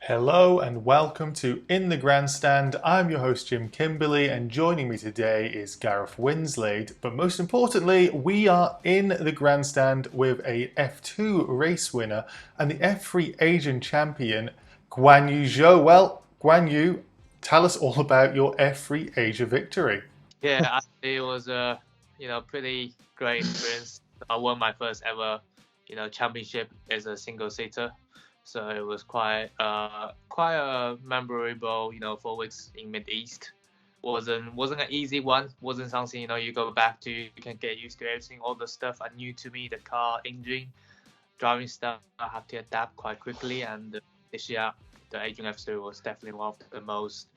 Hello and welcome to In the Grandstand. I'm your host Jim Kimberley, and joining me today is Gareth Winslade. But most importantly, we are in the grandstand with a F2 race winner and the F3 Asian champion, Guanyu Zhou. Well, Guanyu, tell us all about your F3 Asia victory. Yeah, it was a pretty great experience. I won my first ever championship as a single seater, so it was quite a memorable 4 weeks in Mid East. Wasn't an easy one. Wasn't something you go back to. You can get used to everything. All the stuff are new to me. The car, engine, driving stuff. I have to adapt quite quickly. And this year, the Asian F3 was definitely one of the most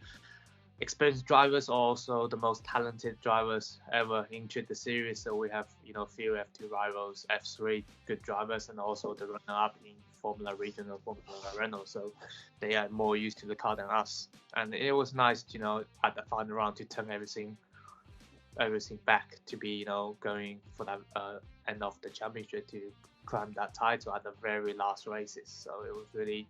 experienced drivers, also the most talented drivers ever into the series. So we have few F2 rivals, F3 good drivers, and also the runner-up in Formula Regional, Formula Renault. So they are more used to the car than us, and it was nice, at the final round to turn everything back to be going for that end of the championship to climb that title at the very last races. So it was really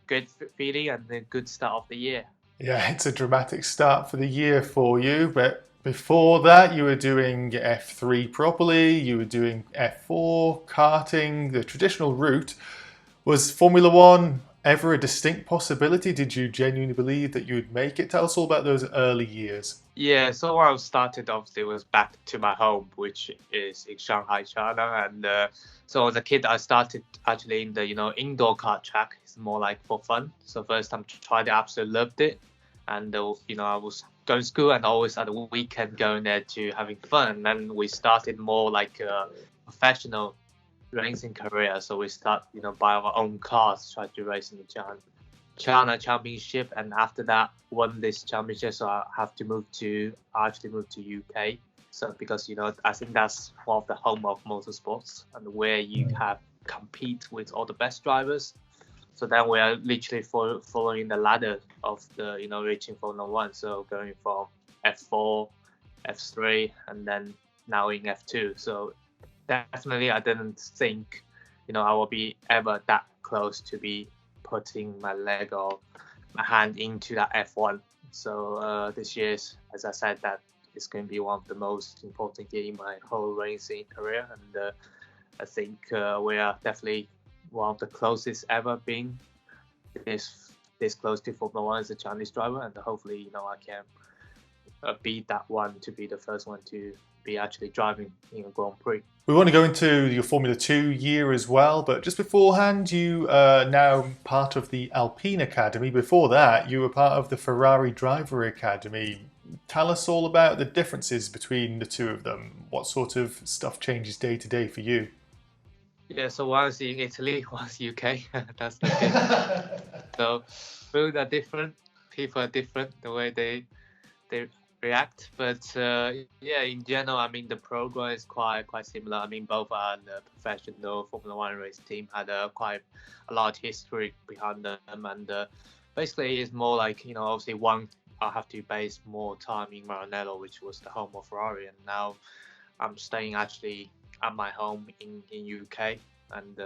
good feeling and a good start of the year. Yeah, it's a dramatic start for the year for you, but before that, you were doing F3 properly, you were doing F4, karting, the traditional route. Was Formula One ever a distinct possibility? Did you genuinely believe that you would make it? Tell us all about those early years. Yeah, so where I started obviously was back to my home, which is in Shanghai, China. And so as a kid, I started actually in the indoor kart track. It's more like for fun. So first time tried it, absolutely loved it. And I was going to school and always at the weekend going there to having fun. And then we started more like a professional racing career. So we start buy our own cars, try to race in the China Championship, and after that won this championship. So I actually moved to UK. So because I think that's one of the home of motorsports and where you have compete with all the best drivers. So then we are literally following the ladder of the reaching Formula One. So going from F4, F3, and then now in F2. So definitely I didn't think I will be ever that close to be putting my leg or my hand into that F1. So this year, as I said, that is going to be one of the most important year in my whole racing career, and I think we are definitely one of the closest ever been this close to Formula One as a Chinese driver, and hopefully I can beat that one to be the first one to be actually driving in a Grand Prix. We want to go into your Formula 2 year as well, but just beforehand, you are now part of the Alpine Academy. Before that, you were part of the Ferrari Driver Academy. Tell us all about the differences between the two of them. What sort of stuff changes day to day for you? Yeah, so one's in Italy, one's UK. That's the thing. So food are different, people are different, the way they react. But yeah, in general, I mean the program is quite similar. I mean both are the professional Formula One race team, had quite a large history behind them, and basically it's more like obviously one I have to base more time in Maranello, which was the home of Ferrari, and now I'm staying actually at my home in UK. And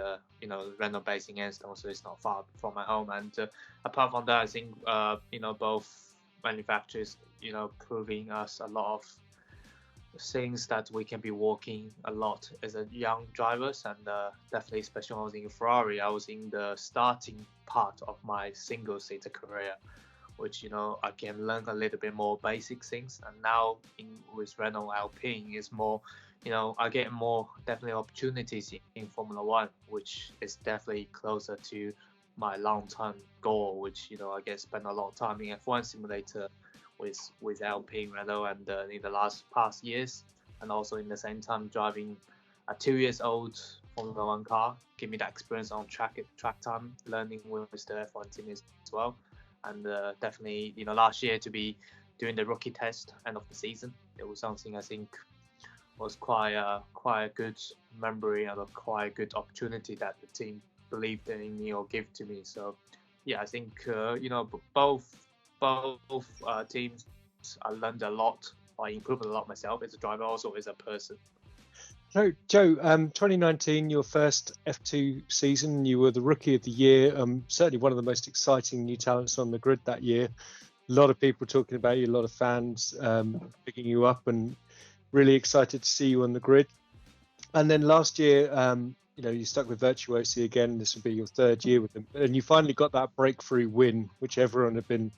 Renault based in Enstone, so it's not far from my home. And apart from that, I think both manufacturers proving us a lot of things that we can be working a lot as a young drivers, and definitely especially when I was in Ferrari, I was in the starting part of my single seater career, which I can learn a little bit more basic things. And now with Renault Alpine is more I get more definitely opportunities in Formula One, which is definitely closer to my long-term goal, which I get spend a lot of time in F1 simulator with Alpine Renault, and in the past years, and also in the same time driving a 2 years old Formula One car, give me that experience on track time, learning with the F1 team as well, and definitely last year to be doing the rookie test end of the season, it was something I think was quite a good memory and a quite good opportunity that the team believed in me or give to me. So yeah, I think both teams I learned a lot. I improved a lot myself as a driver, also as a person. So, Joe, 2019, your first F2 season, you were the Rookie of the Year, certainly one of the most exciting new talents on the grid that year. A lot of people talking about you, a lot of fans picking you up, and really excited to see you on the grid. And then last year, you stuck with Virtuosi again. This will be your third year with them, and you finally got that breakthrough win, which everyone had been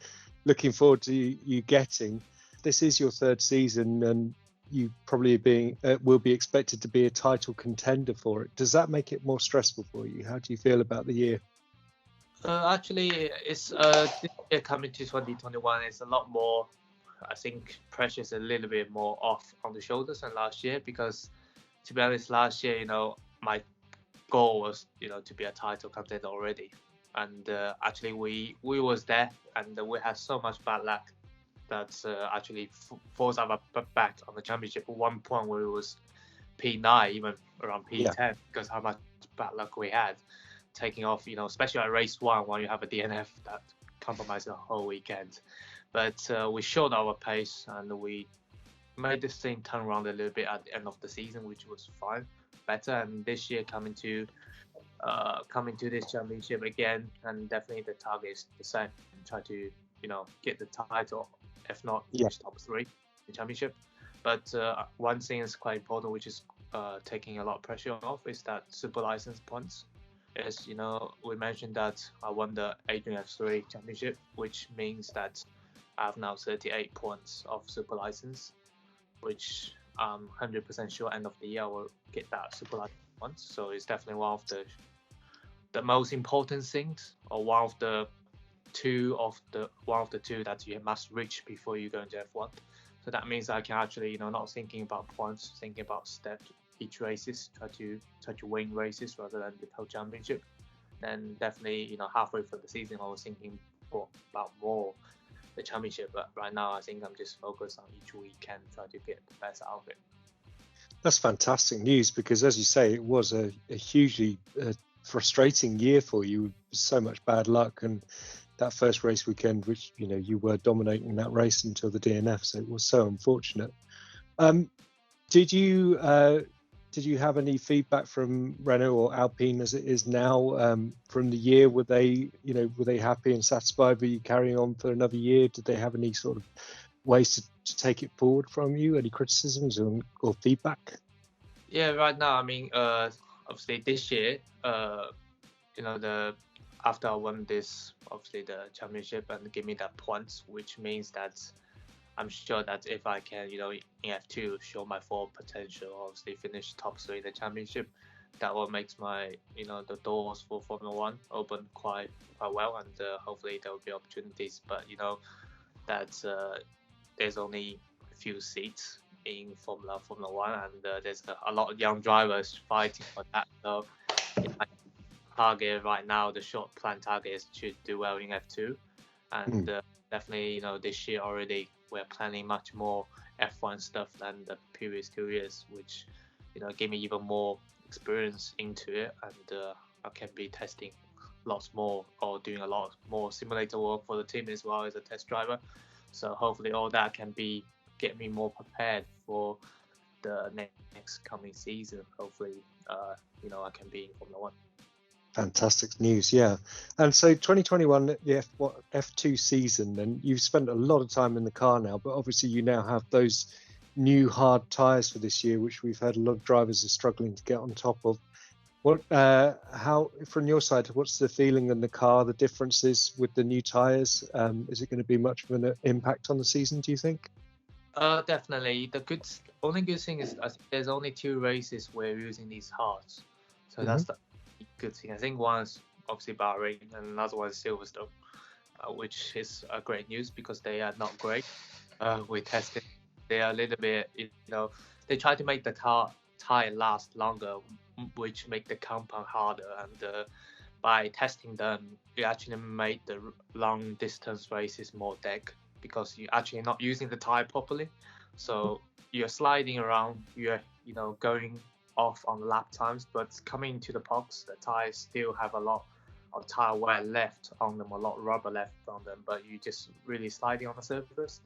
looking forward to you getting. This is your third season, and you probably will be expected to be a title contender for it. Does that make it more stressful for you? How do you feel about the year? Actually, it's this year coming to 2021 is a lot more. I think pressure is a little bit more off on the shoulders than last year, because to be honest, last year, my goal was, to be a title contender already, and actually we was there, and we had so much bad luck that actually forced our back on the championship. At one point where it was P9, even around P10, because how much bad luck we had taking off, especially at race one when you have a DNF that compromised the whole weekend. But we showed our pace, and we made this thing turn around a little bit at the end of the season, which was fine, better. And this year coming to this championship again, and definitely the target is the same: try to get the title, if not finish top 3 in the championship. But one thing is quite important, which is taking a lot of pressure off, is that super license points. As we mentioned that I won the Adrian F3 championship, which means that I have now 38 points of super license, which I'm 100% sure end of the year I will get that super license points. So it's definitely one of the most important things, or one of the two that you must reach before you go into F1. So that means I can actually, not thinking about points, thinking about steps each races, try to win races rather than the whole championship. Then definitely, halfway through the season, I was thinking about more the championship. But right now, I think I'm just focused on each weekend, try to get the best out of it. That's fantastic news, because as you say, it was a hugely frustrating year for you. So much bad luck, and that first race weekend, which you were dominating that race until the DNF, so it was so unfortunate. Did you have any feedback from Renault or Alpine as it is now from the year? Were they happy and satisfied with you carrying on for another year? Did they have any sort of ways to take it forward from you? Any criticisms or feedback? Yeah, right now, I mean, obviously this year, after I won this, obviously the championship, and give me that points, which means that I'm sure that if I can, in F2 show my full potential, obviously finish top 3 in the championship, that will make my, the doors for Formula 1 open quite well, and hopefully there will be opportunities. But that there's only a few seats in Formula 1, and there's a lot of young drivers fighting for that. So my target right now, the short plan target, is to do well in F2, and definitely, this year already we're planning much more F1 stuff than the previous 2 years, which gave me even more experience into it, and I can be testing lots more, or doing a lot more simulator work for the team as well as a test driver. So hopefully all that can get me more prepared for the next coming season. Hopefully, I can be in Formula 1. Fantastic news, yeah. And so 2021, the F2 season, and you've spent a lot of time in the car now, but obviously you now have those new hard tyres for this year, which we've heard a lot of drivers are struggling to get on top of. How, from your side, what's the feeling in the car, the differences with the new tyres? Is it going to be much of an impact on the season, do you think? Definitely. The only good thing is there's only 2 races where we're using these hards. So that's the good thing. I think one is obviously Bahrain, and another one is Silverstone, which is great news, because they are not great. We tested, they are a little bit, they try to make the tire last longer, which make the compound harder, and by testing them, it actually made the long distance races more dead, because you're actually not using the tire properly. So you're sliding around, you're going off on lap times, but coming to the box, the tires still have a lot of tire wear left on them, a lot of rubber left on them, but you just really sliding on the surface.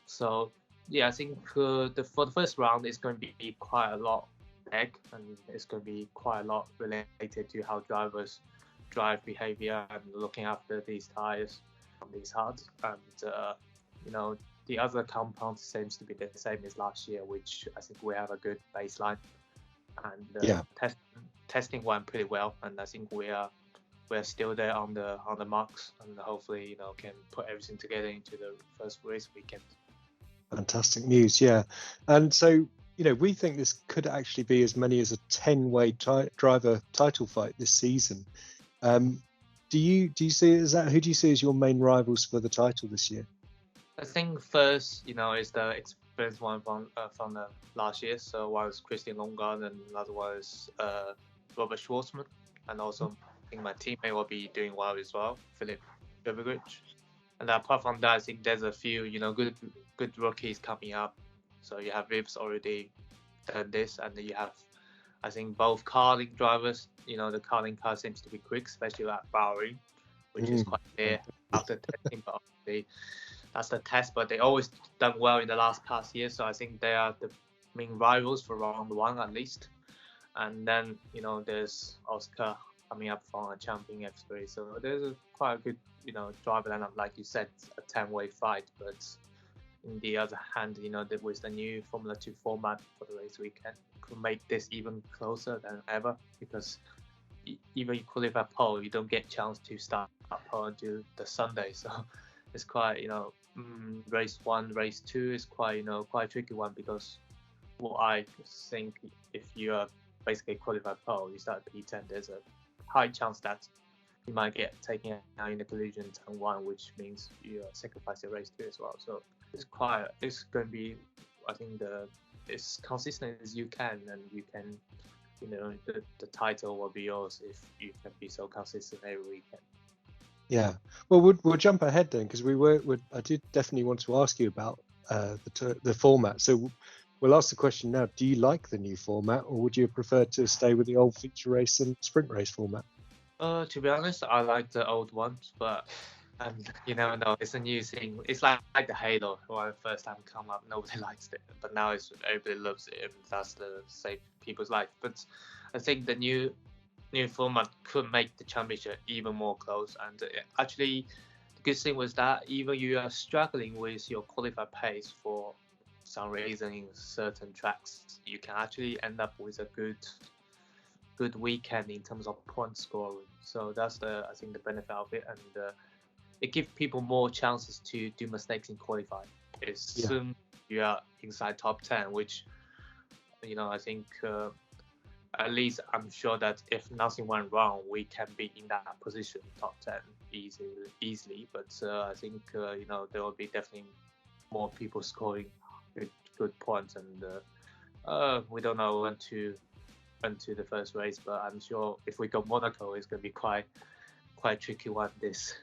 So yeah, I think for the first round, it's going to be quite a lot egg, and it's going to be quite a lot related to how drivers drive behavior and looking after these tires on these hards. And the other compound seems to be the same as last year, which I think we have a good baseline. And testing went pretty well, and I think we're still there on the marks, and hopefully can put everything together into the first race weekend. Fantastic news, yeah. And so we think this could actually be as many as a 10-way driver title fight this season. Do you see it as that? Who do you see as your main rivals for the title this year? I think first, is the experienced one from the last year. So one is Christian Longard, and another one is Robert Schwartzman, and also I think my teammate will be doing well as well, Philip Jovovich. And apart from that, I think there's a few good rookies coming up. So you have Ribs already done this, and you have, I think, both karting drivers. The karting car seems to be quick, especially at Bahrain, which is quite clear after testing. But obviously, that's the test. But they always done well in the past year, so I think they are the main rivals for round one at least. And then there's Oscar coming up from a champion F3, so there's quite a good driver lineup. Like you said, a 10-way fight, but on the other hand, with the new Formula 2 format for the race weekend, could make this even closer than ever, because even you qualify pole, you don't get chance to start pole until the Sunday. So it's quite, race 1, race 2 is quite a tricky one, because what I think, if you are basically qualified pole, you start P10, there's a high chance that you might get taken out in the collision turn 1, which means you sacrifice your race 2 as well. So it's going to be, I think, as consistent as you can, and you can, the title will be yours if you can be so consistent every weekend. Yeah, well, we'll jump ahead then, because I did definitely want to ask you about the format. So we'll ask the question now: do you like the new format, or would you prefer to stay with the old feature race and sprint race format? To be honest, I like the old ones, but you never know. It's a new thing. It's like the Halo. When the first time come up, nobody likes it, but now everybody loves it, and that's the same people's life. But I think the new format could make the championship even more close. And actually, the good thing was that even you are struggling with your qualified pace for some reason in certain tracks, you can actually end up with a good weekend in terms of point scoring. So that's I think the benefit of it, and it gives people more chances to do mistakes in qualifying. Soon you are inside top 10, which I think at least I'm sure that if nothing went wrong, we can be in that position, top 10 easily. But I think there will be definitely more people scoring good points, and we don't know when to the first race, but I'm sure if we go Monaco, it's going to be quite tricky one. This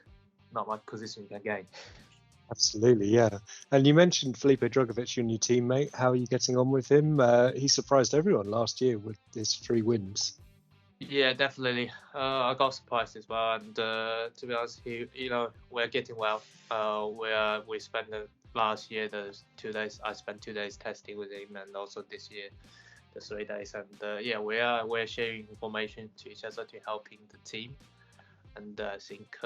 not much position you can gain. Absolutely, yeah. And you mentioned Felipe Drugovich, your new teammate. How are you getting on with him? He surprised everyone last year with his 3 wins. Yeah, definitely. I got surprised as well, and to be honest, we're getting well. We spent the last year the 2 days. I spent 2 days testing with him, and also this year the 3 days. And we're sharing information to each other to helping the team. And I think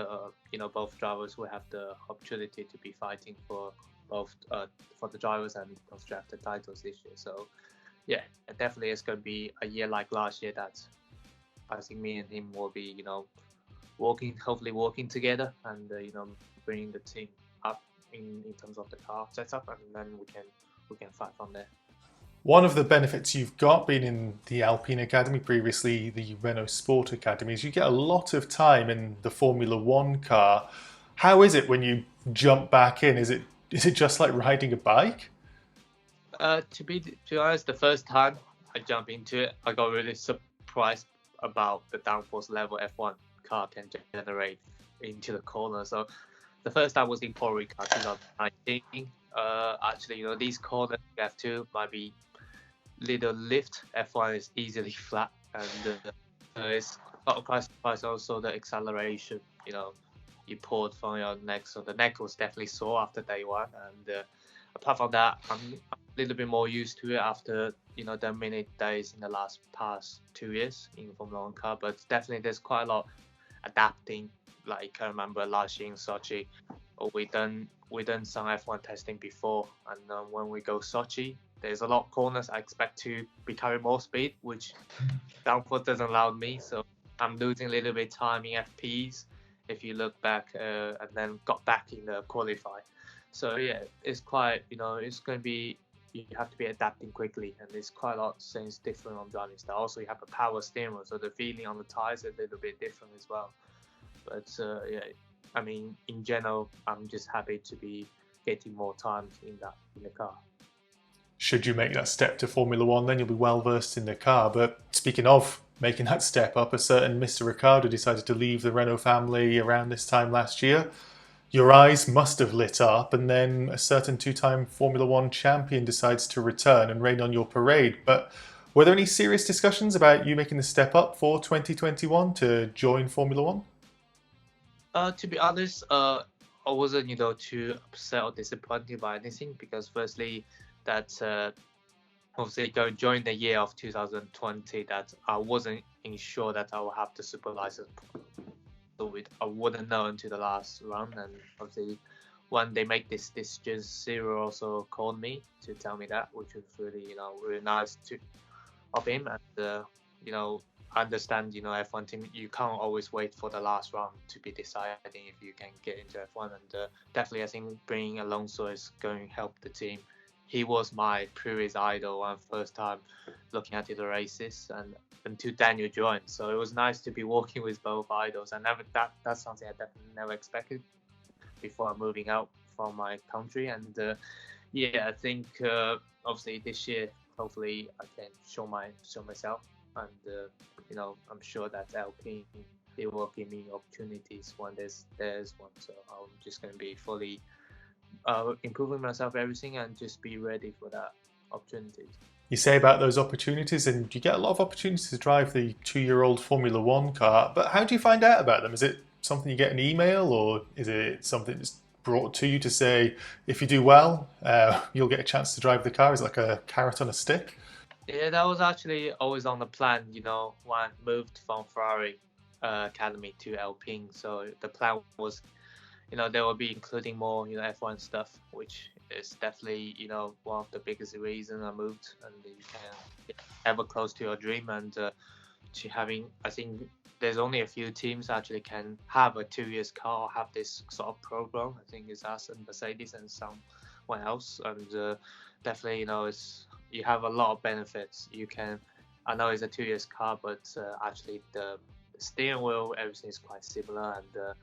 both drivers will have the opportunity to be fighting for both for the drivers and constructor titles this year. So yeah, definitely it's going to be a year like last year that I think me and him will be hopefully working together, and bringing the team up in terms of the car setup, and then we can fight from there. One of the benefits you've got being in the Alpine Academy, previously the Renault Sport Academy, is you get a lot of time in the Formula 1 car. How is it when you jump back in? Is it just like riding a bike? To be honest, the first time I jumped into it, I got really surprised about the downforce level F1 car can generate into the corner. So the first time was in Puerto Rico 2019. Actually, these corners F2 might be little lift. F1 is easily flat, and it's quite surprised also the acceleration. You pulled from your neck, so the neck was definitely sore after day 1. And apart from that, I'm little bit more used to it after the many days in the past 2 years in Formula One car. But definitely there's quite a lot adapting. Like I remember last year in Sochi, we done some F1 testing before, and when we go Sochi, there's a lot of corners. I expect to be carrying more speed, which downforce doesn't allow me. So I'm losing a little bit time in FPs. If you look back, and then got back in the qualify. So yeah, it's quite it's going to be, you have to be adapting quickly, and there's quite a lot of things different on driving style. Also, you have a power steering wheel, so the feeling on the tires is a little bit different as well. But yeah, I mean, in general, I'm just happy to be getting more time in the car. Should you make that step to Formula One, then you'll be well versed in the car. But speaking of making that step up, a certain Mr. Ricciardo decided to leave the Renault family around this time last year. Your eyes must have lit up, and then a certain two-time Formula One champion decides to return and rain on your parade. But were there any serious discussions about you making the step up for 2021 to join Formula One? To be honest, I wasn't too upset or disappointed by anything, because firstly, that obviously during the year of 2020, that I wasn't sure that I will have the super license. So I wouldn't know until the last round, and obviously when they make this decision, Cyril also called me to tell me that, which was really really nice of him. And I understand F1 team, you can't always wait for the last round to be deciding if you can get into F1, and definitely I think bringing Alonso is going to help the team. He was my previous idol and first time looking at the races, and until Daniel joined. So it was nice to be working with both idols, and that's something I definitely never expected before moving out from my country. And yeah, I think obviously this year, hopefully I can show myself, and I'm sure that Alpine, they will give me opportunities when there's one. So I'm just going to be fully improving myself, everything, and just be ready for that opportunity. You say about those opportunities, and you get a lot of opportunities to drive the 2-year-old Formula One car, but how do you find out about them? Is it something you get an email, or is it something that's brought to you to say, if you do well, you'll get a chance to drive the car? Is it like a carrot on a stick? Yeah, that was actually always on the plan, when I moved from Ferrari Academy to Alpine. So the plan was, they will be including more, F1 stuff, which is definitely, one of the biggest reasons I moved. And you can get ever close to your dream, and to having, I think there's only a few teams actually can have a 2 years car or have this sort of program. I think it's us and Mercedes and someone else. And definitely, you have a lot of benefits. I know it's a 2 years car, but actually the steering wheel, everything is quite similar, and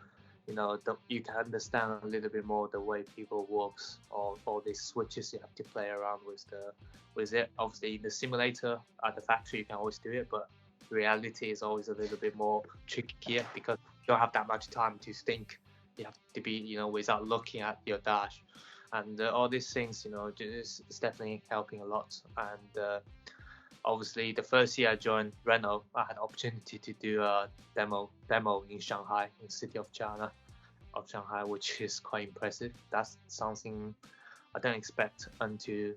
you can understand a little bit more the way people works, or all these switches you have to play around with it. Obviously, in the simulator at the factory, you can always do it, but reality is always a little bit more trickier, because you don't have that much time to think. You have to be, without looking at your dash, and all these things, it's definitely helping a lot. And obviously, the first year I joined Renault, I had opportunity to do a demo in Shanghai, in the city of Shanghai, which is quite impressive. That's something I don't expect until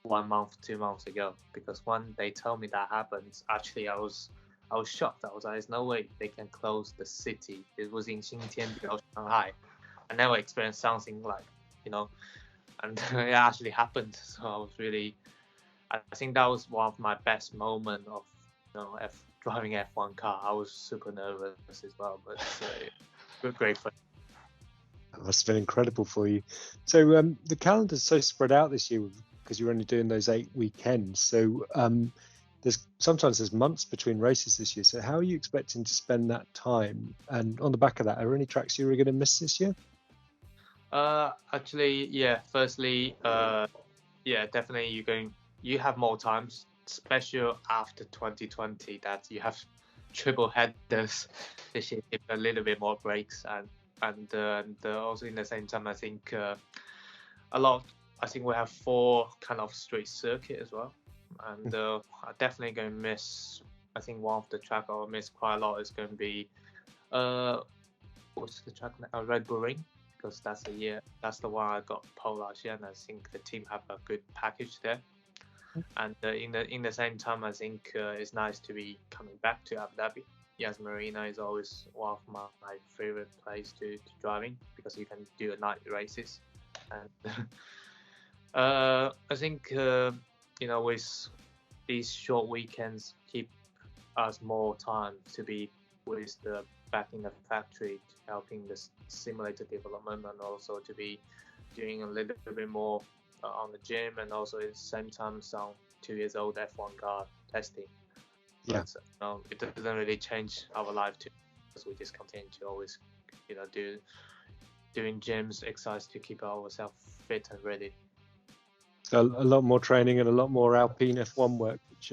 1 month, 2 months ago, because when they told me that happened, actually I was shocked. I was like, there's no way they can close the city. It was in Xintian, Shanghai. I never experienced something like, and it actually happened. So I was really, I think that was one of my best moments of driving F1 car. I was super nervous as well, but great fun. That must have been incredible for you. So the calendar's so spread out this year because you're only doing those 8 weekends. So there's months between races this year. So how are you expecting to spend that time? And on the back of that, are there any tracks you were going to miss this year? Actually, yeah. Firstly, yeah, definitely you have more times, especially after 2020, that you have triple headers this year, give a little bit more breaks, and also in the same time, I think I think we have 4 kind of straight circuit as well, and I'm definitely going to miss. I think one of the track I'll miss quite a lot is going to be what's the track now? Red Bull Ring, because that's the one I got pole last year, and I think the team have a good package there. And in the same time, I think it's nice to be coming back to Abu Dhabi. Yas Marina is always one of my favorite place to drive in, because you can do night races. And I think with these short weekends keep us more time to be with the back in the factory, helping the simulator development, and also to be doing a little bit more on the gym, and also at the same time some 2 years old F1 car testing. Yeah. But, it doesn't really change our life too, because we just continue to always doing gyms, exercise to keep ourselves fit and ready. So a lot more training and a lot more Alpine F1 work, which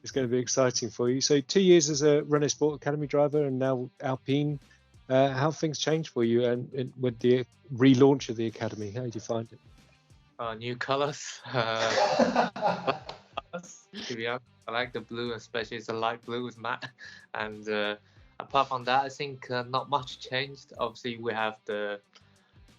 is going to be exciting for you. So 2 years as a Renault Sport Academy driver, and now Alpine. How have things changed for you, and with the relaunch of the academy? How did you find it? New colors. To be honest, I like the blue, especially it's a light blue with matte. And apart from that, I think not much changed. Obviously, we have the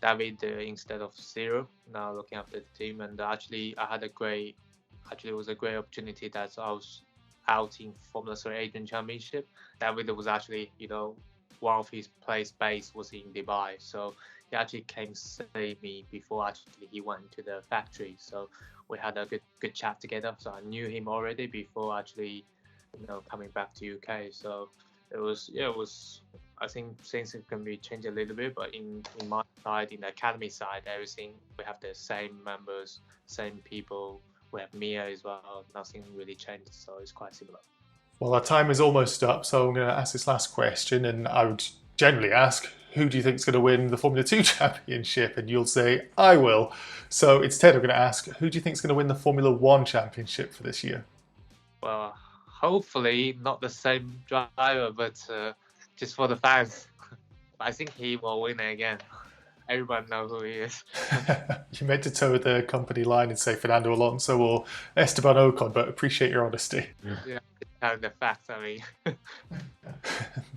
David instead of Zero now looking after the team. And actually, it was a great opportunity that I was out in Formula 3 Asian Championship. David was actually, one of his place base was in Dubai, so he actually came to save me before actually he went to the factory. So we had a good chat together. So I knew him already before actually, coming back to UK. So it was. I think things can be changed a little bit, but in my side, in the academy side, everything we have the same members, same people. We have Mia as well. Nothing really changed, so it's quite similar. Well, our time is almost up, so I'm going to ask this last question, and I would generally ask, who do you think is going to win the Formula 2 championship? And you'll say, I will. So instead, I'm going to ask, who do you think is going to win the Formula 1 championship for this year? Well, hopefully not the same driver, but just for the fans. I think he will win it again. Everyone knows who he is. You meant to toe the company line and say Fernando Alonso or Esteban Ocon, but appreciate your honesty. Yeah, the facts, I mean.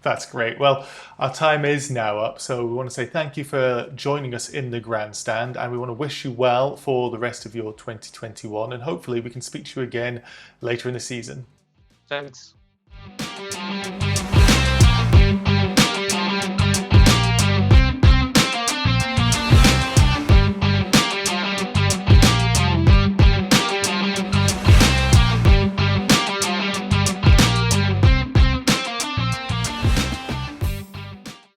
That's great. Well, our time is now up, so we want to say thank you for joining us in the grandstand, and we want to wish you well for the rest of your 2021, and hopefully we can speak to you again later in the season. Thanks.